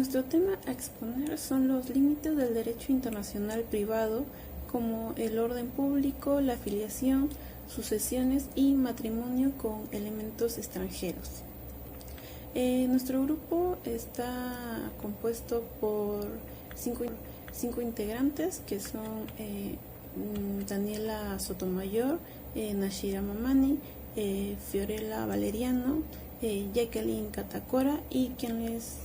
Nuestro tema a exponer son los límites del derecho internacional privado, como el orden público, la filiación, sucesiones y matrimonio con elementos extranjeros. Nuestro grupo está compuesto por cinco integrantes, que son Daniela Sotomayor, Nashira Mamani, Fiorella Valeriano, Jacqueline Catacora y quien les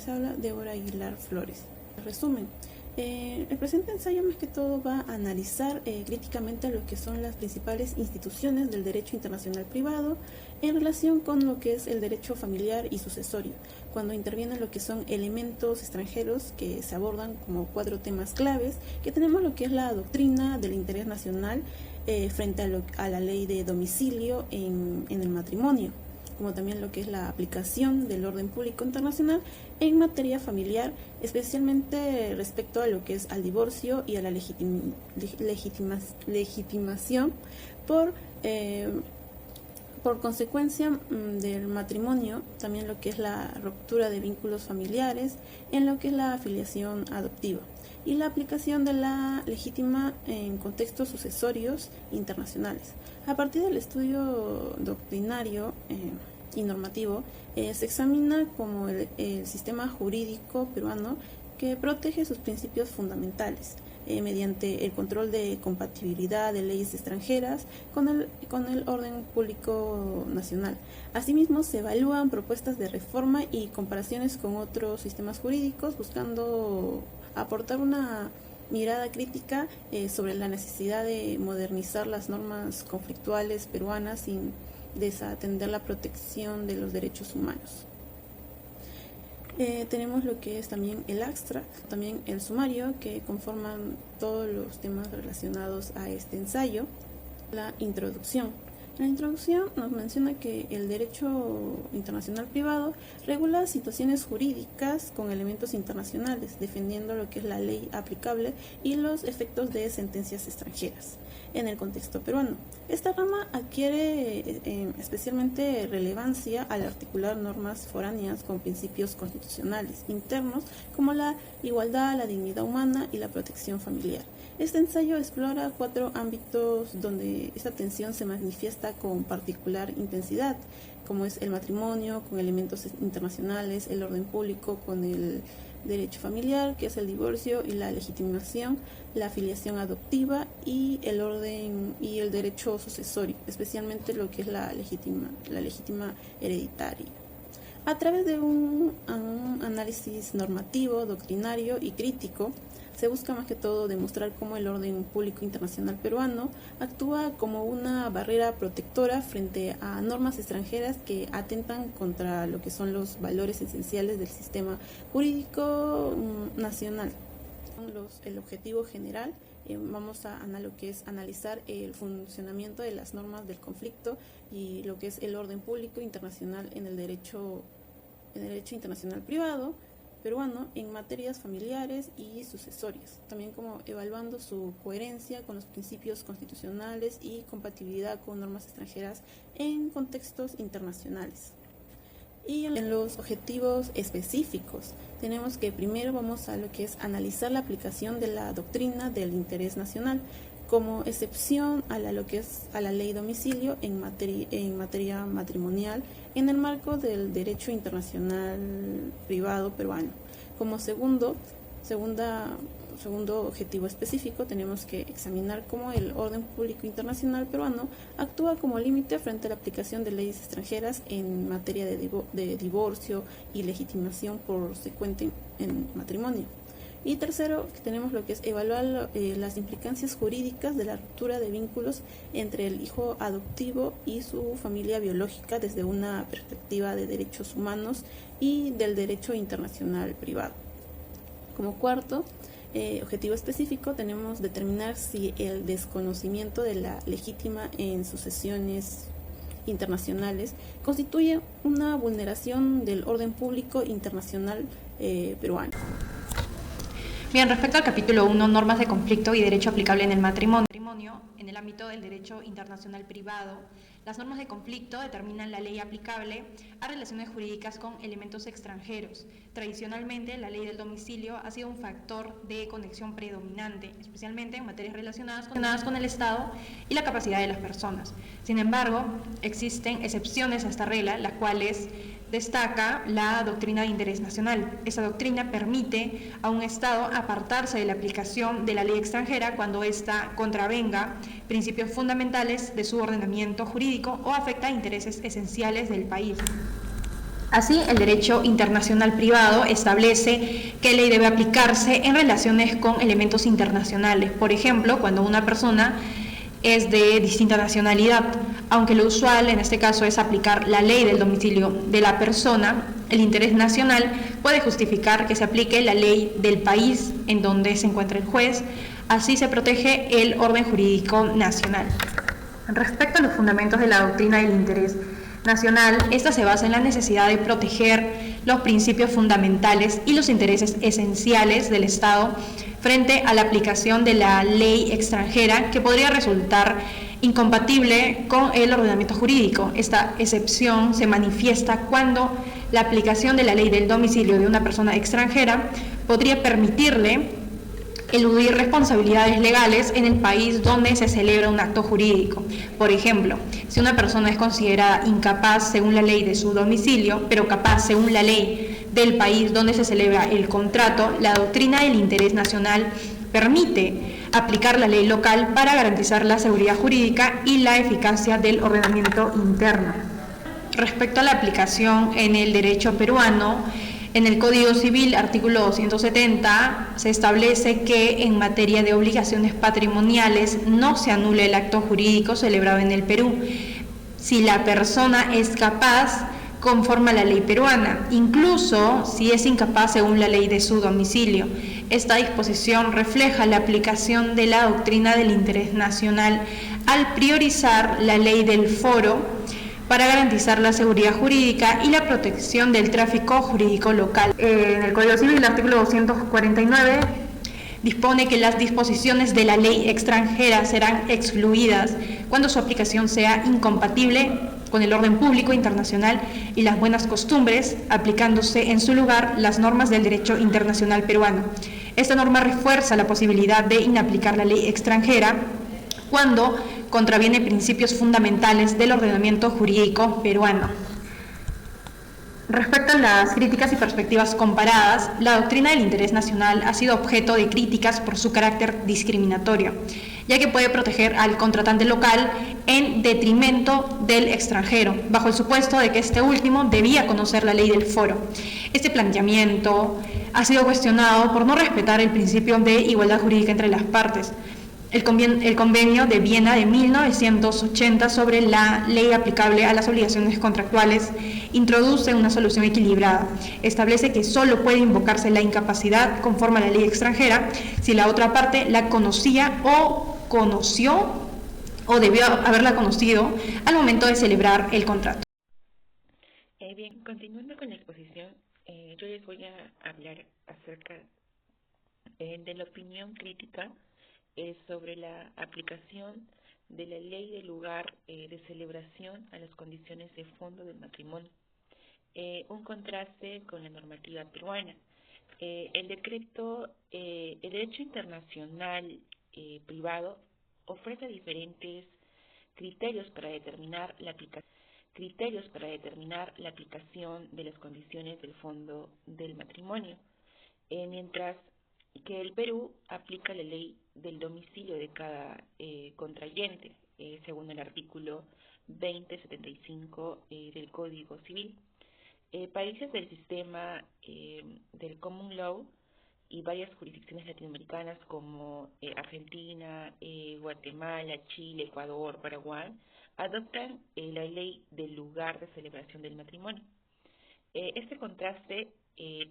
habla, Débora Aguilar Flores. Resumen, el presente ensayo más que todo va a analizar críticamente lo que son las principales instituciones del derecho internacional privado en relación con lo que es el derecho familiar y sucesorio, cuando intervienen lo que son elementos extranjeros que se abordan como 4 temas claves, que tenemos lo que es la doctrina del interés nacional frente a la ley de domicilio en el matrimonio, como también lo que es la aplicación del orden público internacional en materia familiar, especialmente respecto a lo que es al divorcio y a la legitimación por consecuencia del matrimonio, también lo que es la ruptura de vínculos familiares, en lo que es la afiliación adoptiva y la aplicación de la legítima en contextos sucesorios internacionales. A partir del estudio doctrinario y normativo, se examina como el sistema jurídico peruano que protege sus principios fundamentales mediante el control de compatibilidad de leyes extranjeras con el orden público nacional. Asimismo, se evalúan propuestas de reforma y comparaciones con otros sistemas jurídicos, buscando aportar una mirada crítica sobre la necesidad de modernizar las normas conflictuales peruanas sin desatender la protección de los derechos humanos. Tenemos lo que es también el abstract, también el sumario, que conforman todos los temas relacionados a este ensayo. La introducción. La introducción nos menciona que el derecho internacional privado regula situaciones jurídicas con elementos internacionales, defendiendo lo que es la ley aplicable y los efectos de sentencias extranjeras en el contexto peruano. Esta rama adquiere especialmente relevancia al articular normas foráneas con principios constitucionales internos como la igualdad, la dignidad humana y la protección familiar. Este ensayo explora 4 ámbitos donde esta tensión se manifiesta con particular intensidad, como es el matrimonio con elementos internacionales, el orden público con el derecho familiar, que es el divorcio y la legitimación, la afiliación adoptiva y el orden y el derecho sucesorio, especialmente lo que es la legítima hereditaria. A través de un análisis normativo, doctrinario y crítico, se busca más que todo demostrar cómo el orden público internacional peruano actúa como una barrera protectora frente a normas extranjeras que atentan contra lo que son los valores esenciales del sistema jurídico nacional. El objetivo general, vamos a lo que es analizar el funcionamiento de las normas del conflicto y lo que es el orden público internacional en el derecho internacional privado peruano en materias familiares y sucesorias, también como evaluando su coherencia con los principios constitucionales y compatibilidad con normas extranjeras en contextos internacionales. Y en los objetivos específicos tenemos que primero vamos a lo que es analizar la aplicación de la doctrina del interés nacional como excepción a lo que es a la ley domicilio en materia matrimonial en el marco del derecho internacional privado peruano. Como segundo objetivo específico, tenemos que examinar cómo el orden público internacional peruano actúa como límite frente a la aplicación de leyes extranjeras en materia de divorcio y legitimación por secuente en matrimonio. Y tercero, tenemos lo que es evaluar las implicancias jurídicas de la ruptura de vínculos entre el hijo adoptivo y su familia biológica desde una perspectiva de derechos humanos y del derecho internacional privado. Como cuarto objetivo específico, tenemos determinar si el desconocimiento de la legítima en sucesiones internacionales constituye una vulneración del orden público internacional peruano. Bien, respecto al capítulo 1, normas de conflicto y derecho aplicable en el matrimonio, matrimonio, en el ámbito del derecho internacional privado, las normas de conflicto determinan la ley aplicable a relaciones jurídicas con elementos extranjeros. Tradicionalmente, la ley del domicilio ha sido un factor de conexión predominante, especialmente en materias relacionadas con el Estado y la capacidad de las personas. Sin embargo, existen excepciones a esta regla, las cuales destaca la doctrina de interés nacional. Esta doctrina permite a un Estado apartarse de la aplicación de la ley extranjera cuando ésta contravenga principios fundamentales de su ordenamiento jurídico o afecta a intereses esenciales del país. Así, el derecho internacional privado establece qué ley debe aplicarse en relaciones con elementos internacionales. Por ejemplo, cuando una persona es de distinta nacionalidad, aunque lo usual en este caso es aplicar la ley del domicilio de la persona, el interés nacional puede justificar que se aplique la ley del país en donde se encuentra el juez. Así se protege el orden jurídico nacional. Respecto a los fundamentos de la doctrina del interés nacional, esta se basa en la necesidad de proteger los principios fundamentales y los intereses esenciales del Estado frente a la aplicación de la ley extranjera que podría resultar incompatible con el ordenamiento jurídico. Esta excepción se manifiesta cuando la aplicación de la ley del domicilio de una persona extranjera podría permitirle eludir responsabilidades legales en el país donde se celebra un acto jurídico. Por ejemplo, si una persona es considerada incapaz según la ley de su domicilio, pero capaz según la ley del país donde se celebra el contrato, la doctrina del interés nacional permite aplicar la ley local para garantizar la seguridad jurídica y la eficacia del ordenamiento interno. Respecto a la aplicación en el derecho peruano, en el Código Civil, artículo 270, se establece que en materia de obligaciones patrimoniales no se anule el acto jurídico celebrado en el Perú si la persona es capaz conforme a la ley peruana, incluso si es incapaz según la ley de su domicilio. Esta disposición refleja la aplicación de la doctrina del interés nacional al priorizar la ley del foro para garantizar la seguridad jurídica y la protección del tráfico jurídico local. En el Código Civil, el artículo 249 dispone que las disposiciones de la ley extranjera serán excluidas cuando su aplicación sea incompatible con el orden público internacional y las buenas costumbres, aplicándose en su lugar las normas del derecho internacional peruano. Esta norma refuerza la posibilidad de inaplicar la ley extranjera cuando contraviene principios fundamentales del ordenamiento jurídico peruano. Respecto a las críticas y perspectivas comparadas, la doctrina del interés nacional ha sido objeto de críticas por su carácter discriminatorio, ya que puede proteger al contratante local en detrimento del extranjero, bajo el supuesto de que este último debía conocer la ley del foro. Este planteamiento ha sido cuestionado por no respetar el principio de igualdad jurídica entre las partes. El Convenio de Viena de 1980 sobre la ley aplicable a las obligaciones contractuales introduce una solución equilibrada. Establece que solo puede invocarse la incapacidad conforme a la ley extranjera si la otra parte la conocía o conoció o debió haberla conocido al momento de celebrar el contrato. Bien, continuando con la exposición, yo les voy a hablar acerca de la opinión crítica sobre la aplicación de la ley del lugar de celebración a las condiciones de fondo del matrimonio, un contraste con la normativa peruana. El derecho internacional privado ofrece diferentes criterios para determinar la aplicación de las condiciones del fondo del matrimonio, mientras que el Perú aplica la ley del domicilio de cada contrayente, según el artículo 2075 del Código Civil. Países del sistema del Common Law y varias jurisdicciones latinoamericanas como Argentina, Guatemala, Chile, Ecuador, Paraguay, adoptan la ley del lugar de celebración del matrimonio. Este contraste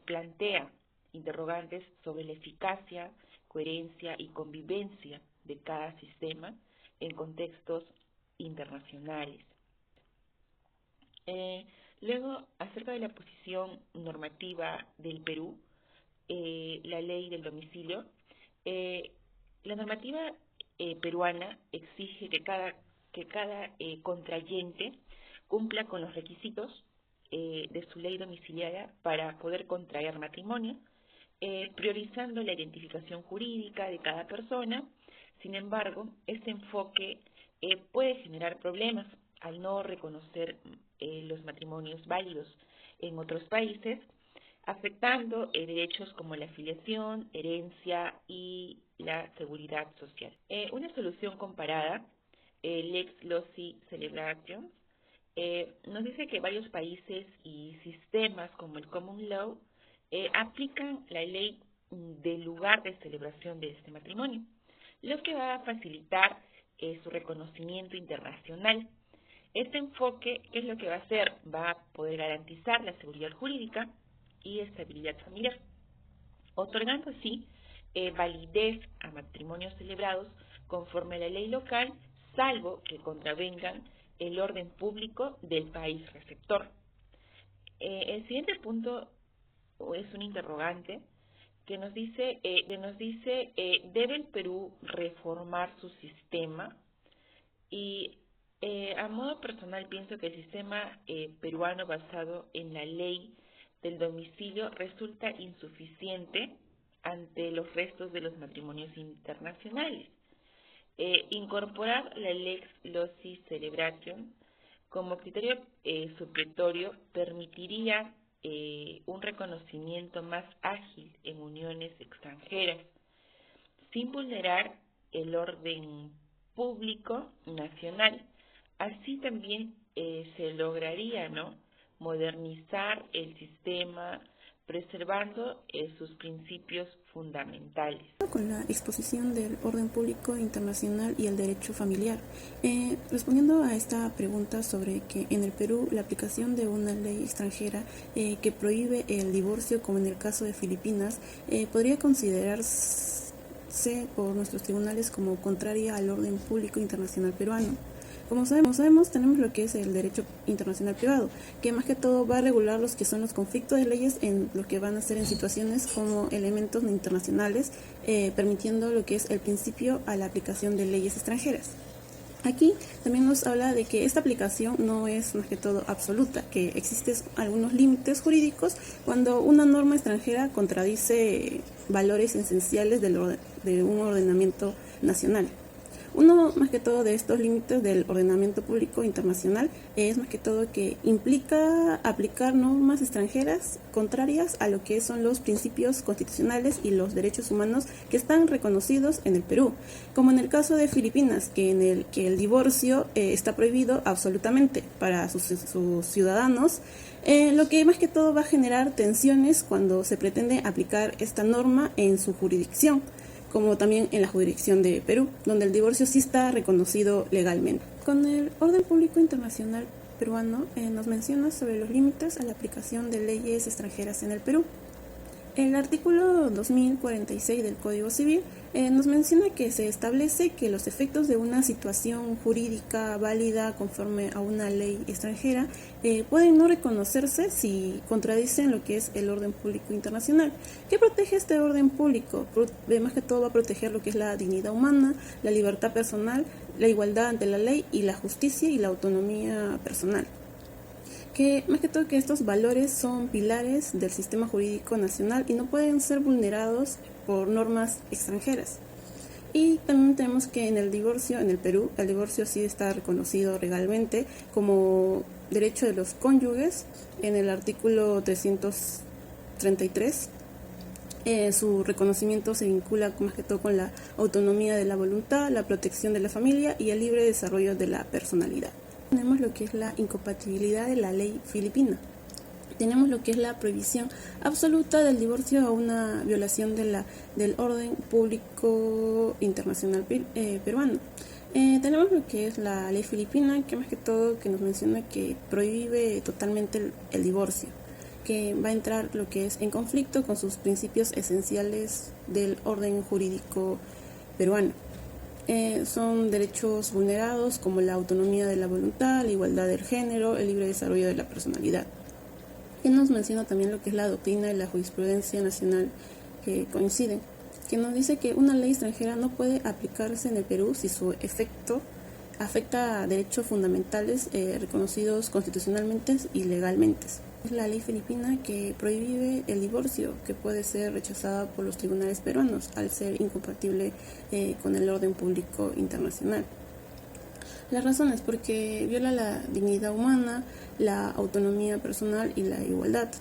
plantea interrogantes sobre la eficacia, coherencia y convivencia de cada sistema en contextos internacionales. Luego, acerca de la posición normativa del Perú, la ley del domicilio, la normativa peruana exige que cada contrayente cumpla con los requisitos de su ley domiciliaria para poder contraer matrimonio, priorizando la identificación jurídica de cada persona. Sin embargo, este enfoque puede generar problemas al no reconocer los matrimonios válidos en otros países, afectando derechos como la afiliación, herencia y la seguridad social. Una solución comparada, Lex Loci Celebration, nos dice que varios países y sistemas como el Common Law aplican la ley del lugar de celebración de este matrimonio, lo que va a facilitar su reconocimiento internacional. Este enfoque, ¿qué es lo que va a hacer? Va a poder garantizar la seguridad jurídica y estabilidad familiar, otorgando así validez a matrimonios celebrados conforme a la ley local, salvo que contravengan el orden público del país receptor. El siguiente punto es un interrogante que nos dice, ¿debe el Perú reformar su sistema? Y a modo personal pienso que el sistema peruano basado en la ley del domicilio resulta insuficiente ante los restos de los matrimonios internacionales. Incorporar la Lex Loci Celebration como criterio supletorio permitiría un reconocimiento más ágil en uniones extranjeras, sin vulnerar el orden público nacional. Así también se lograría, ¿no?, modernizar el sistema, preservando sus principios fundamentales. Con la exposición del orden público internacional y el derecho familiar. Respondiendo a esta pregunta sobre que en el Perú la aplicación de una ley extranjera que prohíbe el divorcio, como en el caso de Filipinas, podría considerarse por nuestros tribunales como contraria al orden público internacional peruano. Como sabemos, tenemos lo que es el derecho internacional privado, que más que todo va a regular los que son los conflictos de leyes en lo que van a ser en situaciones como elementos internacionales, permitiendo lo que es el principio a la aplicación de leyes extranjeras. Aquí también nos habla de que esta aplicación no es más que todo absoluta, que existen algunos límites jurídicos cuando una norma extranjera contradice valores esenciales de un ordenamiento nacional. Uno más que todo de estos límites del ordenamiento público internacional es más que todo que implica aplicar normas extranjeras contrarias a lo que son los principios constitucionales y los derechos humanos que están reconocidos en el Perú, como en el caso de Filipinas, que en el que el divorcio está prohibido absolutamente para sus ciudadanos, lo que más que todo va a generar tensiones cuando se pretende aplicar esta norma en su jurisdicción, como también en la jurisdicción de Perú, donde el divorcio sí está reconocido legalmente. Con el orden público internacional peruano nos menciona sobre los límites a la aplicación de leyes extranjeras en el Perú. El artículo 2046 del Código Civil nos menciona que se establece que los efectos de una situación jurídica válida conforme a una ley extranjera pueden no reconocerse si contradicen lo que es el orden público internacional. ¿Qué protege este orden público? Más que todo va a proteger lo que es la dignidad humana, la libertad personal, la igualdad ante la ley y la justicia y la autonomía personal. Que más que todo que estos valores son pilares del sistema jurídico nacional y no pueden ser vulnerados por normas extranjeras. Y también tenemos que en el divorcio, en el Perú, el divorcio sí está reconocido legalmente como derecho de los cónyuges en el artículo 333. Su reconocimiento se vincula más que todo con la autonomía de la voluntad, la protección de la familia y el libre desarrollo de la personalidad. Tenemos lo que es la incompatibilidad de la ley filipina. Tenemos lo que es la prohibición absoluta del divorcio a una violación del orden público internacional peruano. Tenemos lo que es la ley filipina, que más que todo que nos menciona que prohíbe totalmente el divorcio, que va a entrar lo que es en conflicto con sus principios esenciales del orden jurídico peruano. Son derechos vulnerados como la autonomía de la voluntad, la igualdad del género, el libre desarrollo de la personalidad. Y nos menciona también lo que es la doctrina y la jurisprudencia nacional que coinciden. que nos dice que una ley extranjera no puede aplicarse en el Perú si su efecto afecta a derechos fundamentales reconocidos constitucionalmente y legalmente. Es la ley filipina que prohíbe el divorcio, que puede ser rechazada por los tribunales peruanos al ser incompatible con el orden público internacional. La razón es porque viola la dignidad humana, la autonomía personal y la igualdad.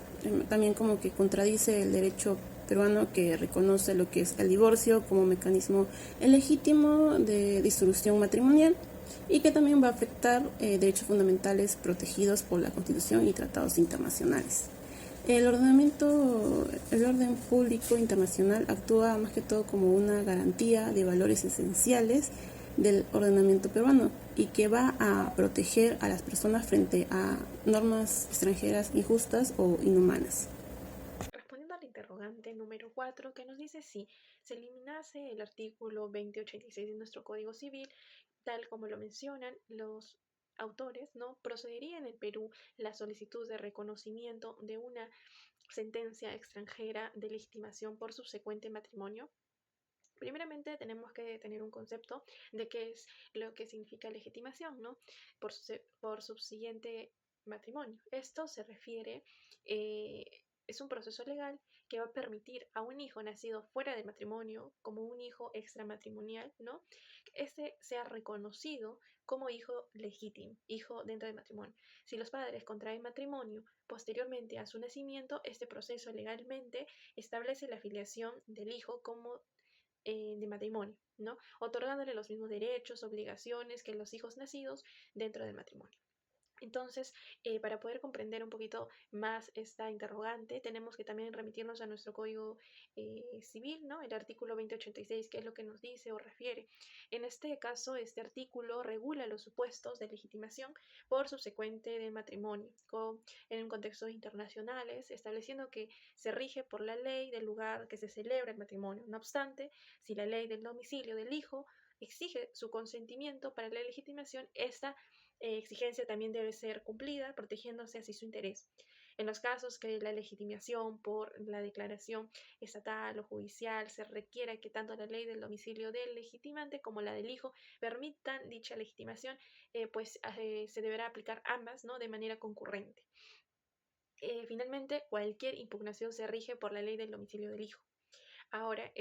También como que contradice el derecho peruano, que reconoce lo que es el divorcio como mecanismo legítimo de disolución matrimonial, y que también va a afectar derechos fundamentales protegidos por la Constitución y tratados internacionales. El orden público internacional actúa más que todo como una garantía de valores esenciales del ordenamiento peruano y que va a proteger a las personas frente a normas extranjeras injustas o inhumanas. Respondiendo al interrogante número 4, que nos dice si se eliminase el artículo 2086 de nuestro Código Civil, tal como lo mencionan los autores, ¿no? Procedería en el Perú la solicitud de reconocimiento de una sentencia extranjera de legitimación por subsecuente matrimonio. Primeramente tenemos que tener un concepto de qué es lo que significa legitimación, ¿no? Por subsiguiente matrimonio. Esto se refiere, es un proceso legal que va a permitir a un hijo nacido fuera del matrimonio, como un hijo extramatrimonial, ¿no? Que este sea reconocido como hijo legítimo, hijo dentro del matrimonio. Si los padres contraen matrimonio posteriormente a su nacimiento, este proceso legalmente establece la filiación del hijo como de matrimonio, ¿no? Otorgándole los mismos derechos, obligaciones que los hijos nacidos dentro del matrimonio. Entonces, para poder comprender un poquito más esta interrogante, tenemos que también remitirnos a nuestro Código Civil, ¿no? El artículo 2086, que es lo que nos dice o refiere. En este caso, este artículo regula los supuestos de legitimación por subsecuente de matrimonio, en contextos internacionales, estableciendo que se rige por la ley del lugar que se celebra el matrimonio. No obstante, si la ley del domicilio del hijo exige su consentimiento para la legitimación, esta exigencia también debe ser cumplida, protegiéndose así su interés. En los casos que la legitimación por la declaración estatal o judicial se requiera que tanto la ley del domicilio del legitimante como la del hijo permitan dicha legitimación, se deberá aplicar ambas, ¿no? De manera concurrente. Finalmente, cualquier impugnación se rige por la ley del domicilio del hijo. Ahora,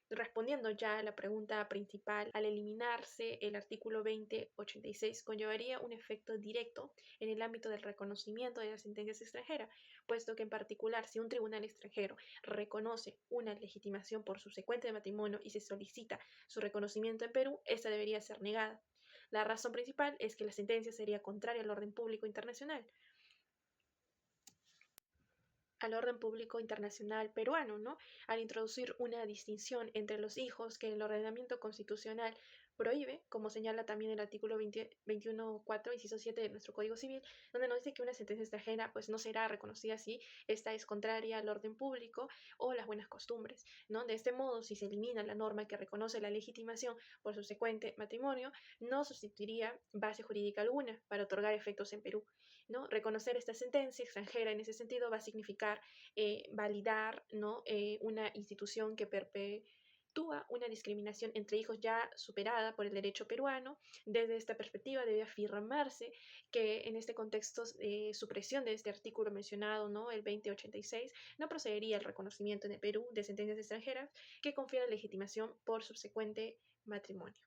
respondiendo ya a la pregunta principal, al eliminarse el artículo 2086 conllevaría un efecto directo en el ámbito del reconocimiento de las sentencias extranjeras, puesto que en particular si un tribunal extranjero reconoce una legitimación por subsecuente de matrimonio y se solicita su reconocimiento en Perú, esta debería ser negada. La razón principal es que la sentencia sería contraria al orden público internacional peruano, ¿no? Al introducir una distinción entre los hijos que el ordenamiento constitucional prohíbe, como señala también el artículo 21.4, inciso 7 de nuestro Código Civil, donde nos dice que una sentencia extranjera pues no será reconocida si esta es contraria al orden público o las buenas costumbres, ¿no? De este modo, si se elimina la norma que reconoce la legitimación por subsecuente matrimonio, no sustituiría base jurídica alguna para otorgar efectos en Perú, ¿no? Reconocer esta sentencia extranjera en ese sentido va a significar validar, ¿no? Una institución que perpetúa una discriminación entre hijos ya superada por el derecho peruano. Desde esta perspectiva debe afirmarse que en este contexto supresión de este artículo mencionado, ¿no? El 2086, no procedería el reconocimiento en el Perú de sentencias extranjeras que confieran legitimación por subsecuente matrimonio.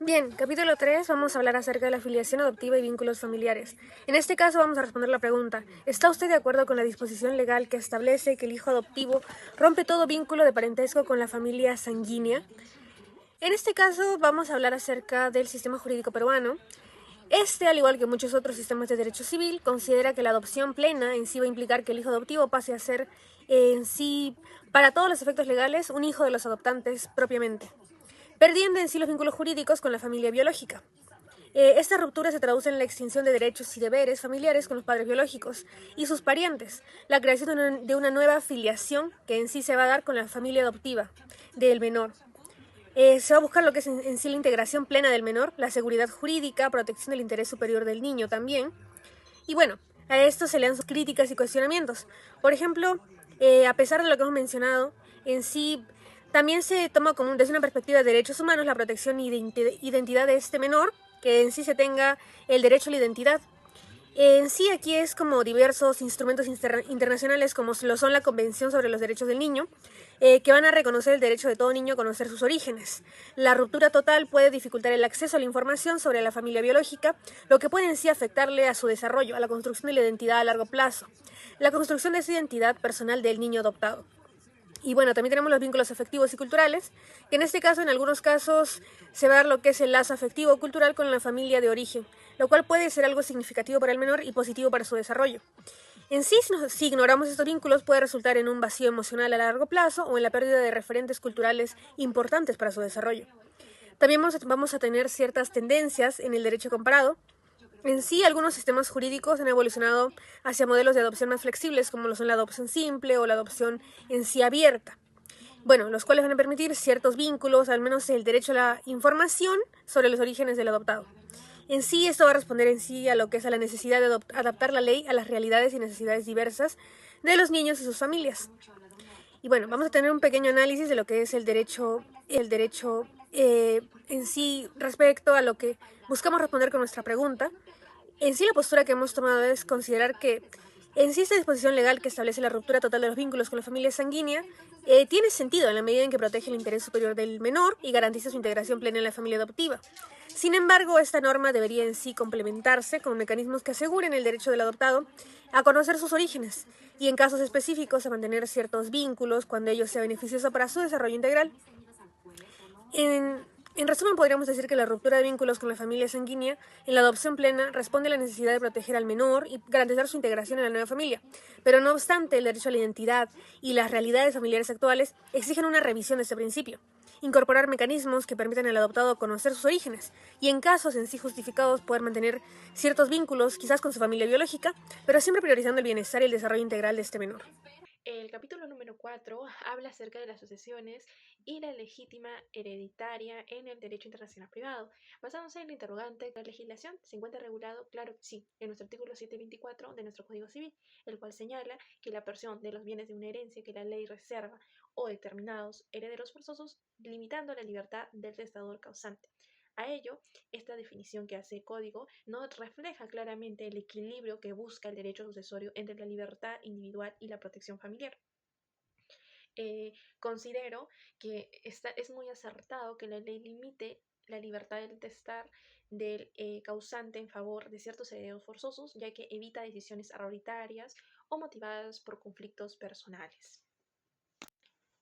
Bien, capítulo 3, vamos a hablar acerca de la filiación adoptiva y vínculos familiares. En este caso vamos a responder la pregunta: ¿está usted de acuerdo con la disposición legal que establece que el hijo adoptivo rompe todo vínculo de parentesco con la familia sanguínea? En este caso vamos a hablar acerca del sistema jurídico peruano. Al igual que muchos otros sistemas de derecho civil, considera que la adopción plena en sí va a implicar que el hijo adoptivo pase a ser en sí, para todos los efectos legales, un hijo de los adoptantes propiamente, perdiendo en sí los vínculos jurídicos con la familia biológica. Esta ruptura se traduce en la extinción de derechos y deberes familiares con los padres biológicos y sus parientes, la creación de una nueva filiación que en sí se va a dar con la familia adoptiva del menor. Se va a buscar lo que es en sí la integración plena del menor, la seguridad jurídica, protección del interés superior del niño también. Y bueno, a esto se le dan sus críticas y cuestionamientos. Por ejemplo, a pesar de lo que hemos mencionado, En sí, también se toma como desde una perspectiva de derechos humanos la protección y identidad de este menor, que en sí se tenga el derecho a la identidad. En sí, aquí es como diversos instrumentos internacionales, como lo son la Convención sobre los Derechos del Niño, que van a reconocer el derecho de todo niño a conocer sus orígenes. La ruptura total puede dificultar el acceso a la información sobre la familia biológica, lo que puede en sí afectarle a su desarrollo, a la construcción de la identidad a largo plazo, la construcción de esa identidad personal del niño adoptado. Y bueno, también tenemos los vínculos afectivos y culturales, que en este caso, en algunos casos, se va a dar lo que es el lazo afectivo cultural con la familia de origen, lo cual puede ser algo significativo para el menor y positivo para su desarrollo. En sí, si ignoramos estos vínculos, puede resultar en un vacío emocional a largo plazo o en la pérdida de referentes culturales importantes para su desarrollo. También vamos a tener ciertas tendencias en el derecho comparado. En sí, algunos sistemas jurídicos han evolucionado hacia modelos de adopción más flexibles, como lo son la adopción simple o la adopción en sí abierta. Bueno, los cuales van a permitir ciertos vínculos, al menos el derecho a la información sobre los orígenes del adoptado. En sí, esto va a responder en sí a lo que es a la necesidad de adaptar la ley a las realidades y necesidades diversas de los niños y sus familias. Y bueno, vamos a tener un pequeño análisis de lo que es el derecho en sí respecto a lo que buscamos responder con nuestra pregunta. En sí, la postura que hemos tomado es considerar que en sí esta disposición legal que establece la ruptura total de los vínculos con la familia sanguínea tiene sentido en la medida en que protege el interés superior del menor y garantiza su integración plena en la familia adoptiva. Sin embargo, esta norma debería en sí complementarse con mecanismos que aseguren el derecho del adoptado a conocer sus orígenes y en casos específicos a mantener ciertos vínculos cuando ello sea beneficioso para su desarrollo integral. En resumen, podríamos decir que la ruptura de vínculos con la familia sanguínea en la adopción plena responde a la necesidad de proteger al menor y garantizar su integración en la nueva familia. Pero no obstante, el derecho a la identidad y las realidades familiares actuales exigen una revisión de este principio. Incorporar mecanismos que permitan al adoptado conocer sus orígenes y, en casos en sí justificados, poder mantener ciertos vínculos, quizás con su familia biológica, pero siempre priorizando el bienestar y el desarrollo integral de este menor. El capítulo número 4 habla acerca de las sucesiones y la legítima hereditaria en el derecho internacional privado. Basándose en el interrogante, ¿la legislación se encuentra regulado? Claro que sí, en nuestro artículo 724 de nuestro Código Civil, el cual señala que la porción de los bienes de una herencia que la ley reserva o determinados herederos forzosos, limitando la libertad del testador causante. A ello, esta definición que hace el Código no refleja claramente el equilibrio que busca el derecho sucesorio entre la libertad individual y la protección familiar. Considero que es muy acertado que la ley limite la libertad del testar del causante en favor de ciertos herederos forzosos, ya que evita decisiones arbitrarias o motivadas por conflictos personales.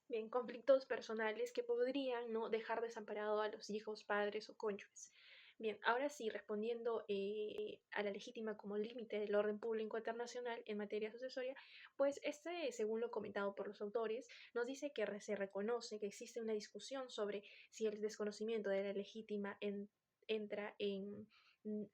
Bien, conflictos personales que podrían no dejar desamparado a los hijos, padres o cónyuges. Bien, ahora sí, respondiendo a la legítima como límite del orden público internacional en materia sucesoria, pues según lo comentado por los autores, nos dice que se reconoce que existe una discusión sobre si el desconocimiento de la legítima entra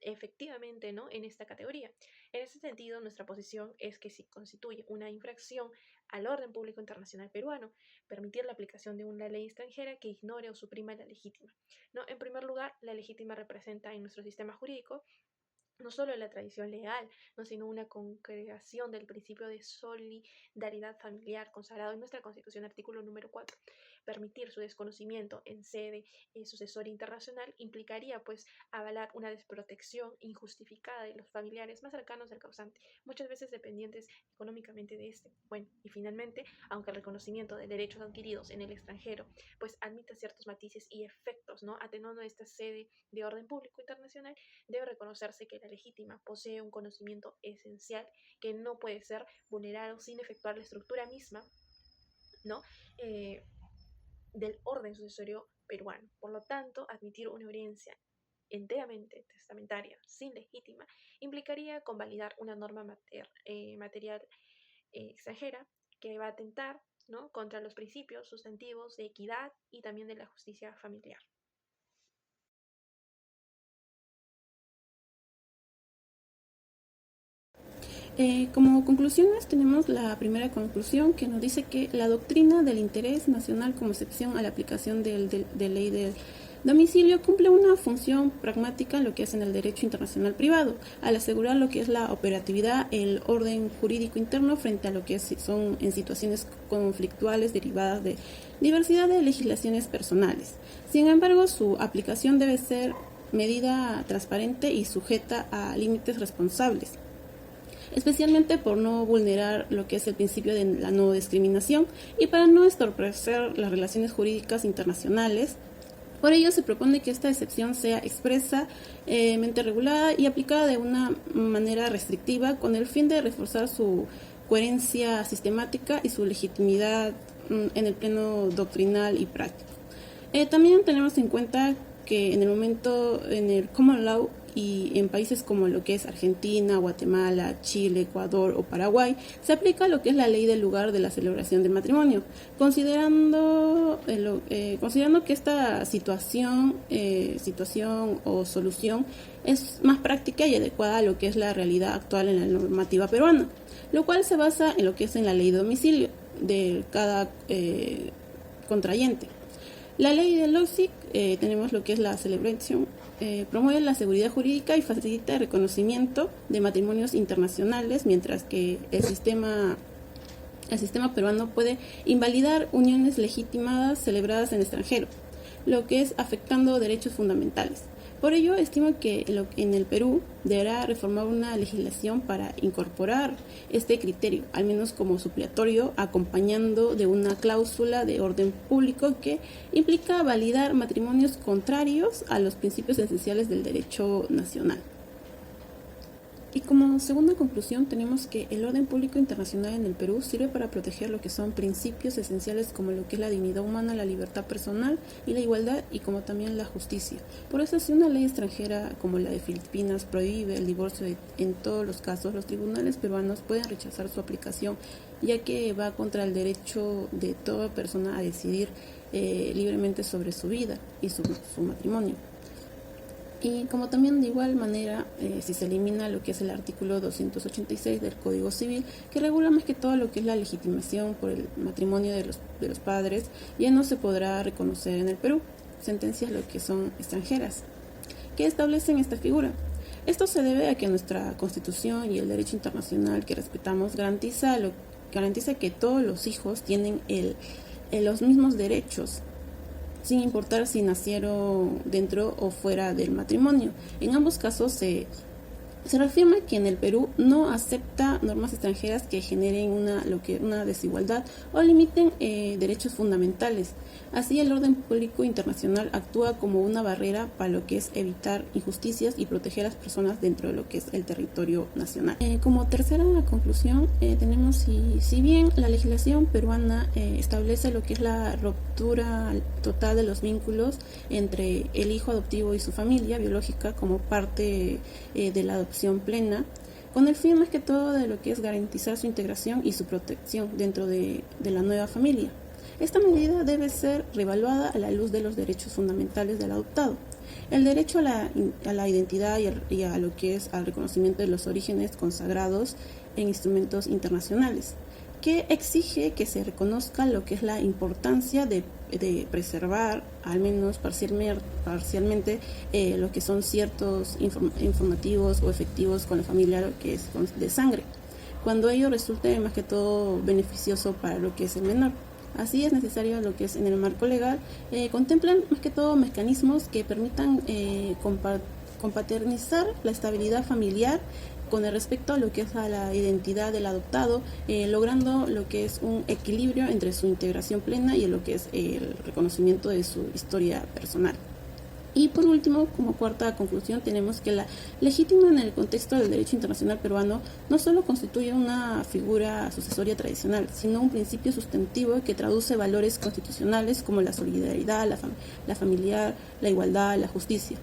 efectivamente, ¿no?, en esta categoría. En ese sentido, nuestra posición es que si constituye una infracción al orden público internacional peruano, permitir la aplicación de una ley extranjera que ignore o suprima la legítima, ¿no? En primer lugar, la legítima representa en nuestro sistema jurídico no solo la tradición legal, ¿no?, sino una concreción del principio de solidaridad familiar consagrado en nuestra Constitución, artículo número 4. Permitir su desconocimiento en sede sucesoria internacional implicaría, pues, avalar una desprotección injustificada de los familiares más cercanos del causante, muchas veces dependientes económicamente de este. Bueno, y finalmente, aunque el reconocimiento de derechos adquiridos en el extranjero, pues, admite ciertos matices y efectos, ¿no?, atenuando esta sede de orden público internacional, debe reconocerse que la legítima posee un conocimiento esencial que no puede ser vulnerado sin efectuar la estructura misma, ¿no?, del orden sucesorio peruano. Por lo tanto, admitir una herencia enteramente testamentaria sin legítima implicaría convalidar una norma material extranjera que va a atentar, ¿no?, contra los principios sustantivos de equidad y también de la justicia familiar. Como conclusiones tenemos la primera conclusión que nos dice que la doctrina del interés nacional como excepción a la aplicación de ley Domicilio cumple una función pragmática en lo que es en el derecho internacional privado, al asegurar lo que es la operatividad, el orden jurídico interno frente a lo que son en situaciones conflictuales derivadas de diversidad de legislaciones personales. Sin embargo, su aplicación debe ser medida transparente y sujeta a límites responsables, especialmente por no vulnerar lo que es el principio de la no discriminación y para no estorpecer las relaciones jurídicas internacionales. Por ello, se propone que esta excepción sea expresamente regulada y aplicada de una manera restrictiva con el fin de reforzar su coherencia sistemática y su legitimidad en el plano doctrinal y práctico. También tenemos en cuenta que en el momento en el common law y en países como lo que es Argentina, Guatemala, Chile, Ecuador o Paraguay, se aplica lo que es la ley del lugar de la celebración del matrimonio, considerando que esta situación o solución es más práctica y adecuada a lo que es la realidad actual en la normativa peruana, lo cual se basa en lo que es en la ley de domicilio de cada contrayente. La ley del LOGSIC, tenemos lo que es la celebración, promueve la seguridad jurídica y facilita el reconocimiento de matrimonios internacionales, mientras que el sistema peruano puede invalidar uniones legitimadas celebradas en extranjero, lo que es afectando derechos fundamentales. Por ello, estimo que en el Perú deberá reformar una legislación para incorporar este criterio, al menos como supletorio, acompañando de una cláusula de orden público que implica validar matrimonios contrarios a los principios esenciales del derecho nacional. Y como segunda conclusión tenemos que el orden público internacional en el Perú sirve para proteger lo que son principios esenciales como lo que es la dignidad humana, la libertad personal y la igualdad, y como también la justicia. Por eso, si una ley extranjera como la de Filipinas prohíbe el divorcio en todos los casos, los tribunales peruanos pueden rechazar su aplicación, ya que va contra el derecho de toda persona a decidir libremente sobre su vida y su matrimonio. Y como también de igual manera, si se elimina lo que es el artículo 286 del Código Civil, que regula más que todo lo que es la legitimación por el matrimonio de los padres, ya no se podrá reconocer en el Perú sentencias lo que son extranjeras, que establecen esta figura. Esto se debe a que nuestra Constitución y el derecho internacional que respetamos garantiza que todos los hijos tienen los mismos derechos, sin importar si nacieron dentro o fuera del matrimonio. En ambos casos se reafirma que en el Perú no acepta normas extranjeras que generen una desigualdad o limiten derechos fundamentales. Así, el orden público internacional actúa como una barrera para lo que es evitar injusticias y proteger a las personas dentro de lo que es el territorio nacional. Como tercera conclusión, tenemos si bien la legislación peruana establece lo que es la ruptura total de los vínculos entre el hijo adoptivo y su familia biológica como parte de la adopción plena, con el fin más que todo de lo que es garantizar su integración y su protección dentro de la nueva familia. Esta medida debe ser reevaluada a la luz de los derechos fundamentales del adoptado. El derecho a la identidad y a lo que es al reconocimiento de los orígenes consagrados en instrumentos internacionales, que exige que se reconozca lo que es la importancia de preservar, al menos parcialmente, lo que son ciertos informativos o efectivos con la familia, lo que es de sangre, cuando ello resulte más que todo beneficioso para lo que es el menor. Así es necesario lo que es en el marco legal, contemplan más que todo mecanismos que permitan compaternizar la estabilidad familiar con el respecto a lo que es a la identidad del adoptado, logrando lo que es un equilibrio entre su integración plena y lo que es el reconocimiento de su historia personal. Y por último, como cuarta conclusión, tenemos que la legítima en el contexto del derecho internacional peruano no solo constituye una figura sucesoria tradicional, sino un principio sustantivo que traduce valores constitucionales como la solidaridad, la familiar, la igualdad, la justicia.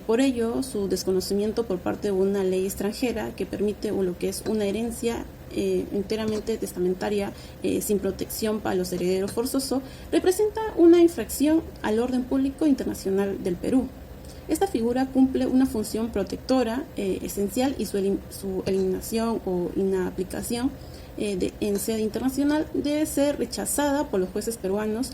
Por ello, su desconocimiento por parte de una ley extranjera que permite lo que es una herencia enteramente testamentaria sin protección para los herederos forzosos, representa una infracción al orden público internacional del Perú. Esta figura cumple una función protectora esencial y su eliminación o inaplicación en sede internacional debe ser rechazada por los jueces peruanos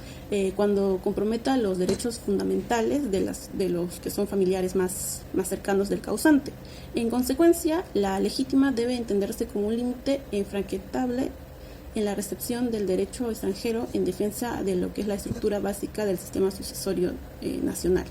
cuando comprometa los derechos fundamentales de los que son familiares más cercanos del causante. En consecuencia, la legítima debe entenderse como un límite infranqueable en la recepción del derecho extranjero en defensa de lo que es la estructura básica del sistema sucesorio nacional.